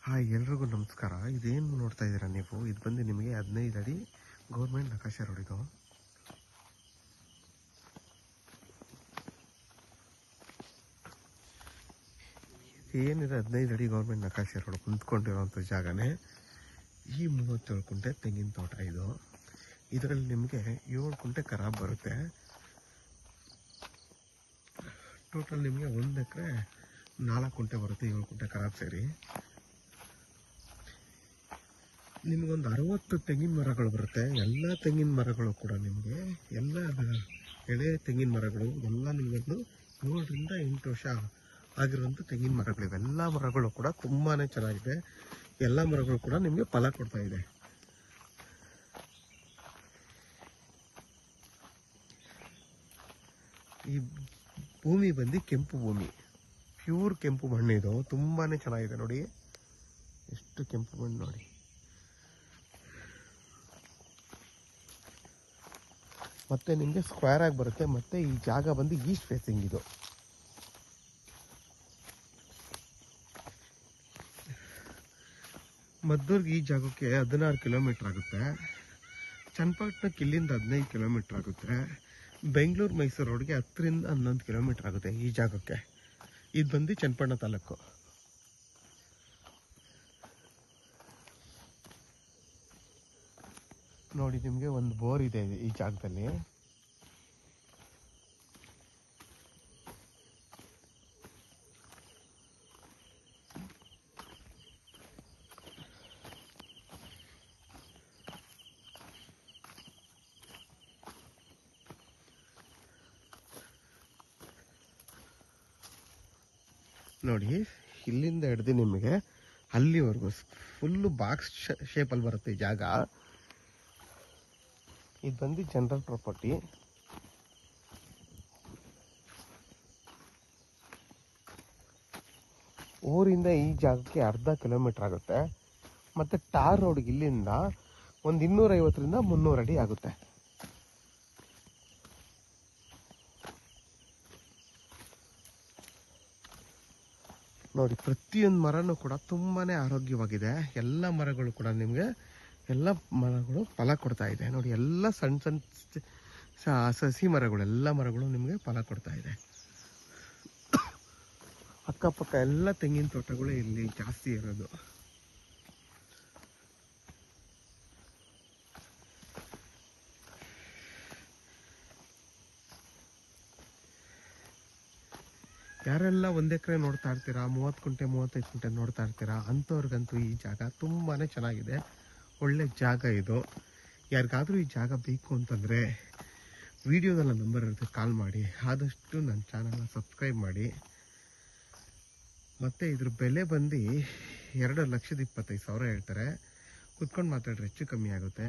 Hi, ಎಲ್ರಿಗೂ ನಮಸ್ಕಾರ. ಇದೇನು ನೋಡ್ತಾ ಇದ್ದೀರಾ ನೀವು? ಇದು ಬಂದು ನಿಮಗೆ 15 ಅಡಿ ಗೌರ್ಮೆಂಟ್ ನಕಾಶೆ ರೋಡ್. ಇದು ಏನಿದೆ 15 ಅಡಿ ಗೌರ್ಮೆಂಟ್ ನಕಾಶೆ ರೋಡ್ ಕುಂತ್ಕೊಂಡಿರೋಂಥ ಜಾಗನೇ ಈ 37 ಕುಂಟೆ ತೆಂಗಿನ ತೋಟ. ಇದರಲ್ಲಿ ನಿಮಗೆ 7 ಕುಂಟೆ ಖರಾಬ್ ಬರುತ್ತೆ. ಟೋಟಲ್ ನಿಮಗೆ 1 ಎಕರೆ 4 ಕುಂಟೆ ಬರುತ್ತೆ, 7 ಕುಂಟೆ ಖರಾಬ್ ಸೇರಿ. ನಿಮಗೊಂದು 60 ತೆಂಗಿನ ಮರಗಳು ಬರುತ್ತೆ. ಎಲ್ಲ ತೆಂಗಿನ ಮರಗಳು ಕೂಡ ನಿಮಗೆ ಎಲ್ಲ ಎಳೆ ತೆಂಗಿನ ಮರಗಳು ಎಲ್ಲ ನಿಮಗೊಂದು 7 ರಿಂದ 8 ವರ್ಷ ಆಗಿರುವಂಥ ತೆಂಗಿನ ಮರಗಳಿವೆ. ಎಲ್ಲ ಮರಗಳು ಕೂಡ ತುಂಬಾ ಚೆನ್ನಾಗಿದೆ. ಎಲ್ಲ ಮರಗಳು ಕೂಡ ನಿಮಗೆ ಫಲ ಕೊಡ್ತಾ ಇದೆ. ಈ ಭೂಮಿ ಬಂದು ಕೆಂಪು ಭೂಮಿ, ಪ್ಯೂರ್ ಕೆಂಪು ಮಣ್ಣು. ಇದು ತುಂಬಾ ಚೆನ್ನಾಗಿದೆ ನೋಡಿ, ಎಷ್ಟು ಕೆಂಪು ಮಣ್ಣು ನೋಡಿ. ಮತ್ತೆ ನಿಮಗೆ ಸ್ಕ್ವೇರ್ ಆಗಿ ಬರುತ್ತೆ. ಮತ್ತೆ ಈ ಜಾಗ ಬಂದು ಈಸ್ಟ್ ಫೇಸಿಂಗ್. ಇದು ಮದ್ದೂರ್ಗೆ ಈ ಜಾಗಕ್ಕೆ 16 ಕಿಲೋಮೀಟರ್ ಆಗುತ್ತೆ. ಚನ್ನಪಟ್ಟಣಕ್ಕೆ ಇಲ್ಲಿಂದ 15 ಕಿಲೋಮೀಟರ್ ಆಗುತ್ತೆ. ಬೆಂಗಳೂರು ಮೈಸೂರು ರೋಡ್ಗೆ 10 ರಿಂದ 11 ಕಿಲೋಮೀಟರ್ ಆಗುತ್ತೆ ಈ ಜಾಗಕ್ಕೆ. ಇದು ಬಂದು ಚನ್ನಪಟ್ಟಣ ತಾಲೂಕು. ನೋಡಿ, ನಿಮಗೆ ಒಂದು ಬೋರ್ ಇದೆ ಈ ಜಾಗದಲ್ಲಿ. ನೋಡಿ, ಇಲ್ಲಿಂದ ಹಿಡ್ದು ನಿಮಗೆ ಅಲ್ಲಿವರೆಗೂ ಫುಲ್ಲು ಬಾಕ್ಸ್ ಶೇಪಲ್ಲಿ ಬರುತ್ತೆ ಈ ಜಾಗ. ಇದು ಬಂದು ಜನರಲ್ ಪ್ರಾಪರ್ಟಿ. ಊರಿಂದ ಈ ಜಾಗಕ್ಕೆ 1/2 ಕಿಲೋಮೀಟರ್ ಆಗುತ್ತೆ. ಮತ್ತು ಟಾರ್ ರೋಡ್ಗೆ ಇಲ್ಲಿಂದ ಒಂದು 250 ರಿಂದ 300 ಅಡಿ ಆಗುತ್ತೆ. ನೋಡಿ, ಪ್ರತಿಯೊಂದು ಮರನೂ ಕೂಡ ತುಂಬಾ ಆರೋಗ್ಯವಾಗಿದೆ. ಎಲ್ಲ ಮರಗಳು ಕೂಡ ನಿಮಗೆ ಎಲ್ಲ ಮರಗಳು ಫಲ ಕೊಡ್ತಾ ಇದೆ ನೋಡಿ. ಎಲ್ಲ ಸಣ್ಣ ಸಣ್ಣ ಸಸಿ ಮರಗಳು, ಎಲ್ಲ ಮರಗಳು ನಿಮಗೆ ಫಲ ಕೊಡ್ತಾ ಇದೆ. ಅಕ್ಕಪಕ್ಕ ಎಲ್ಲ ತೆಂಗಿನ ತೋಟಗಳು ಇಲ್ಲಿ ಜಾಸ್ತಿ ಇರೋದು. ಯಾರೆಲ್ಲ 1 ಎಕರೆ ನೋಡ್ತಾ ಇರ್ತೀರಾ, 30 ಕುಂಟೆ 35 ಕುಂಟೆ ನೋಡ್ತಾ ಇರ್ತೀರಾ, ಅಂಥವ್ರಿಗಂತೂ ಈ ಜಾಗ ತುಂಬಾ ಚೆನ್ನಾಗಿದೆ. ಒಳ್ಳೆ ಜಾಗ ಇದು. ಯಾರಿಗಾದರೂ ಈ ಜಾಗ ಬೇಕು ಅಂತಂದರೆ ವಿಡಿಯೋದಲ್ಲ ನಂಬರ್ ಇರುತ್ತೆ, ಕಾಲ್ ಮಾಡಿ. ಆದಷ್ಟು ನನ್ನ ಚಾನಲ್ನ ಸಬ್ಸ್ಕ್ರೈಬ್ ಮಾಡಿ. ಮತ್ತು ಇದ್ರ ಬೆಲೆ ಬಂದು 2,25,000 ಹೇಳ್ತಾರೆ. ಕುತ್ಕೊಂಡು ಮಾತಾಡ್ರೆ ಹೆಚ್ಚು ಕಮ್ಮಿ ಆಗುತ್ತೆ.